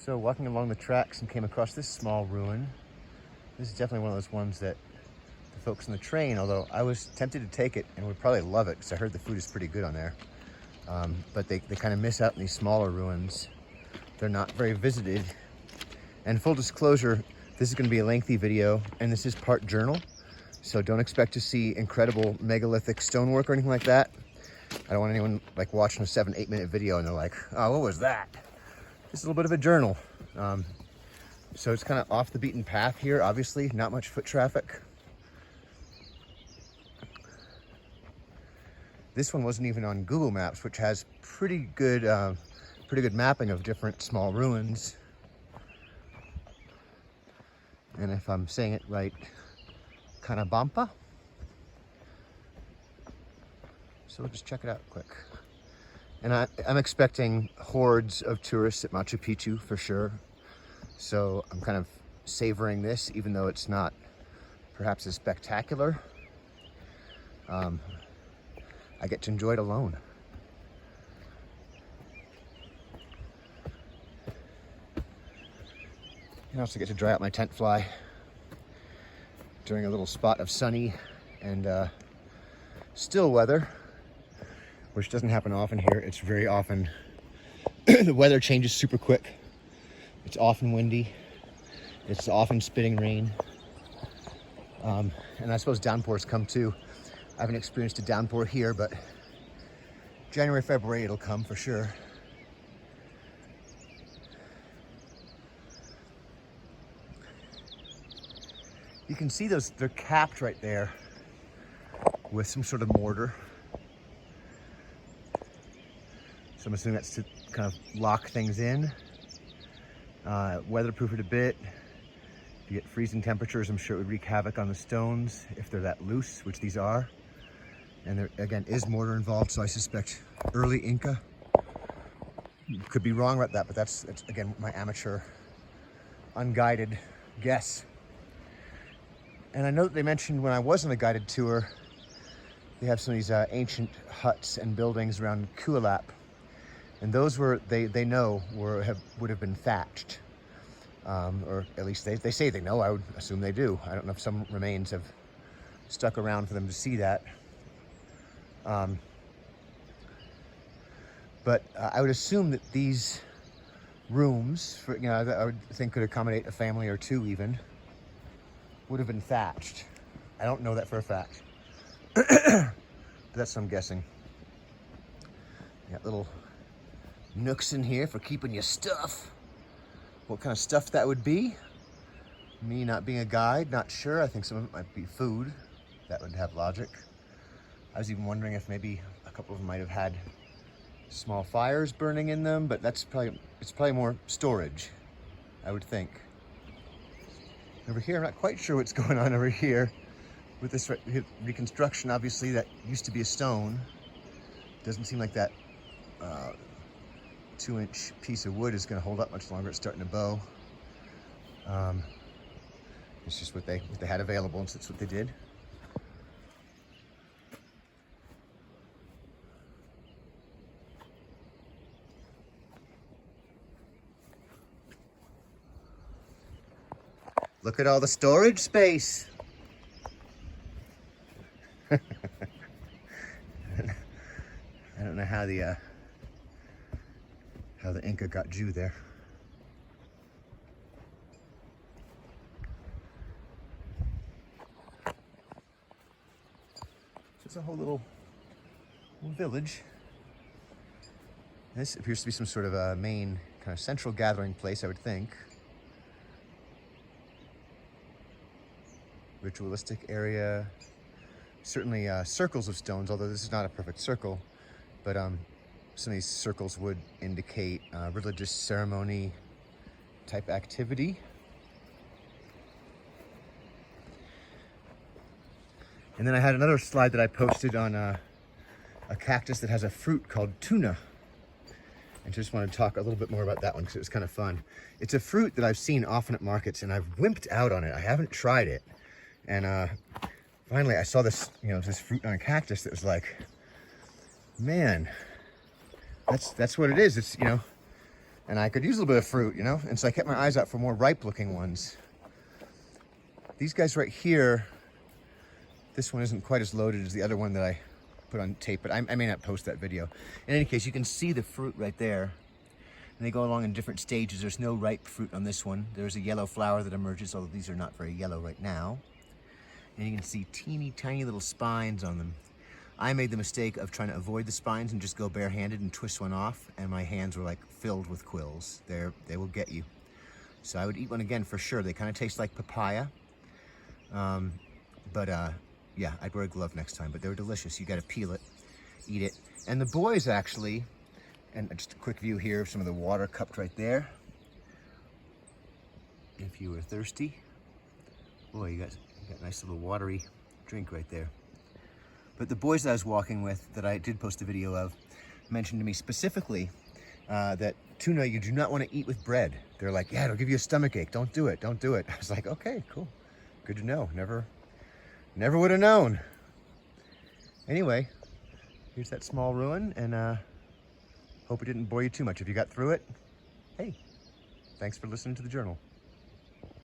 So walking along the tracks and came across this small ruin. This is definitely one of those ones that the folks on the train, although I was tempted to take it and would probably love it because I heard the food is pretty good on there. But they kind of miss out in these smaller ruins. They're not very visited. And full disclosure, this is going to be a lengthy video and this is part journal. So don't expect to see incredible megalithic stonework or anything like that. I don't want anyone like watching a 7-8 minute video and they're like, oh, what was that? Just a little bit of a journal. So it's kind of off the beaten path here, obviously, not much foot traffic. This one wasn't even on Google Maps, which has pretty good mapping of different small ruins. And if I'm saying it right, Kanabampa. So we'll just check it out quick. And I'm expecting hordes of tourists at Machu Picchu for sure. So I'm kind of savoring this, even though it's not perhaps as spectacular. I get to enjoy it alone. And I also get to dry out my tent fly during a little spot of sunny and still weather, which doesn't happen often here. It's very often, the weather changes super quick. It's often windy. It's often spitting rain. And I suppose downpours come too. I haven't experienced a downpour here, but January, February, it'll come for sure. You can see those, they're capped right there with some sort of mortar. So I'm assuming that's to kind of lock things in. Weatherproof it a bit. If you get freezing temperatures, I'm sure it would wreak havoc on the stones if they're that loose, which these are. And there, again, is mortar involved, so I suspect early Inca. Could be wrong about that, but that's again, my amateur, unguided guess. And I know that they mentioned when I was on a guided tour, they have some of these ancient huts and buildings around Kualap. And those were, they know, would have been thatched. Or at least they say they know, I would assume they do. I don't know if some remains have stuck around for them to see that. But I would assume that these rooms, for, you know, I would think could accommodate a family or two even, would have been thatched. I don't know that for a fact. But that's what I'm guessing. You got little nooks in here for keeping your stuff. What kind of stuff that would be? Me not being a guide, not sure. I think some of it might be food. That would have logic. I was even wondering if maybe a couple of them might have had small fires burning in them, but it's probably more storage, I would think. Over here, I'm not quite sure what's going on over here with this reconstruction. Obviously, that used to be a stone. Doesn't seem like that 2-inch piece of wood is going to hold up much longer. It's starting to bow. It's just what they had available, and so that's what they did. Look at all the storage space. I don't know how the Inca got Jew there. So it's a whole little village. This appears to be some sort of a main kind of central gathering place, I would think. Ritualistic area. Certainly circles of stones, although this is not a perfect circle, but some of these circles would indicate religious ceremony type activity. And then I had another slide that I posted on a cactus that has a fruit called tuna. And just wanted to talk a little bit more about that one because it was kind of fun. It's a fruit that I've seen often at markets and I've wimped out on it. I haven't tried it. And finally I saw this, this fruit on a cactus that was like, man, that's what it is. It's, And I could use a little bit of fruit, you know? And so I kept my eyes out for more ripe looking ones. These guys right here, this one isn't quite as loaded as the other one that I put on tape, but I may not post that video. In any case, you can see the fruit right there. And they go along in different stages. There's no ripe fruit on this one. There's a yellow flower that emerges, although these are not very yellow right now. And you can see teeny tiny little spines on them. I made the mistake of trying to avoid the spines and just go barehanded and twist one off, and my hands were like filled with quills. They will get you. So I would eat one again for sure. They kind of taste like papaya. Yeah, I'd wear a glove next time, but they were delicious. You got to peel it, eat it. And the boys actually, and just a quick view here of some of the water cupped right there. If you were thirsty, boy, you got a nice little watery drink right there. But the boys that I was walking with, that I did post a video of, mentioned to me specifically that tuna you do not want to eat with bread. They're like, yeah, it'll give you a stomach ache. Don't do it. Don't do it. I was like, okay, cool. Good to know. Never would have known. Anyway, here's that small ruin, and hope it didn't bore you too much. If you got through it, hey, thanks for listening to the journal.